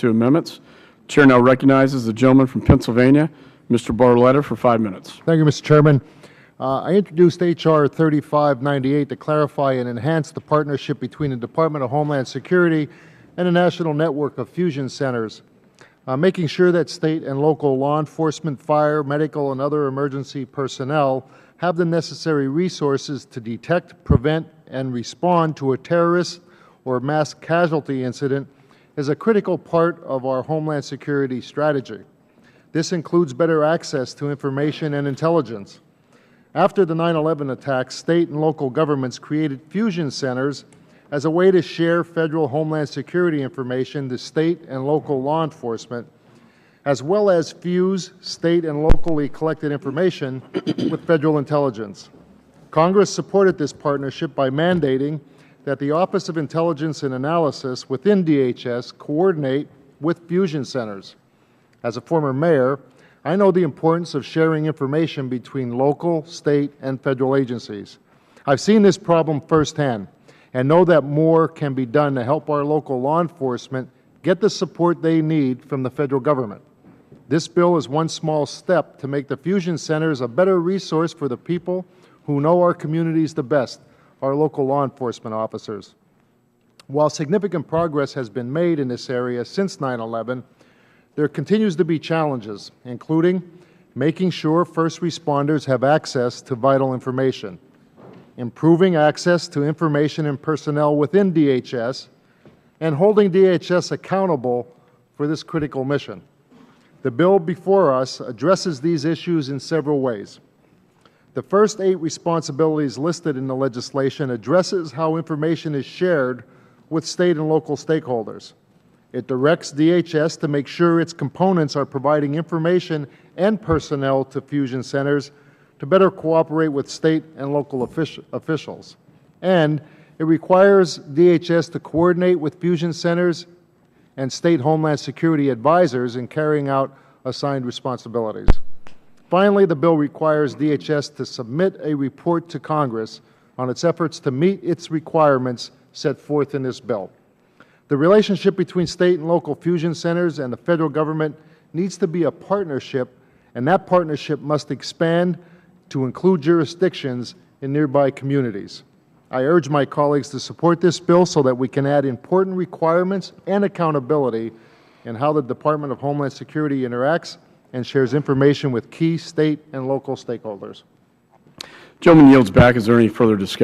two amendments. Chair now recognizes the gentleman from Pennsylvania, Mr. Barletta, for 5 minutes. Thank you, Mr. Chairman. I introduced H.R. 3598 to clarify and enhance the partnership between the Department of Homeland Security and the National Network of Fusion Centers, making sure that state and local law enforcement, fire, medical, and other emergency personnel have the necessary resources to detect, prevent, and respond to a terrorist or mass casualty incident is a critical part of our Homeland Security strategy. This includes better access to information and intelligence. After the 9/11 attacks, state and local governments created fusion centers as a way to share federal Homeland Security information to state and local law enforcement, as well as fuse state and locally collected information with federal intelligence. Congress supported this partnership by mandating that the Office of Intelligence and Analysis within DHS coordinate with fusion centers. As a former mayor, I know the importance of sharing information between local, state, and federal agencies. I've seen this problem firsthand and know that more can be done to help our local law enforcement get the support they need from the federal government. This bill is one small step to make the fusion centers a better resource for the people who know our communities the best, our local law enforcement officers. While significant progress has been made in this area since 9/11, there continues to be challenges, including making sure first responders have access to vital information, improving access to information and personnel within DHS, and holding DHS accountable for this critical mission. The bill before us addresses these issues in several ways. The first 8 responsibilities listed in the legislation addresses how information is shared with state and local stakeholders. It directs DHS to make sure its components are providing information and personnel to fusion centers to better cooperate with state and local officials. And it requires DHS to coordinate with fusion centers and state Homeland Security advisors in carrying out assigned responsibilities. Finally, the bill requires DHS to submit a report to Congress on its efforts to meet its requirements set forth in this bill. The relationship between state and local fusion centers and the federal government needs to be a partnership, and that partnership must expand to include jurisdictions in nearby communities. I urge my colleagues to support this bill so that we can add important requirements and accountability in how the Department of Homeland Security interacts and shares information with key state and local stakeholders. Gentleman yields back. Is there any further discussion?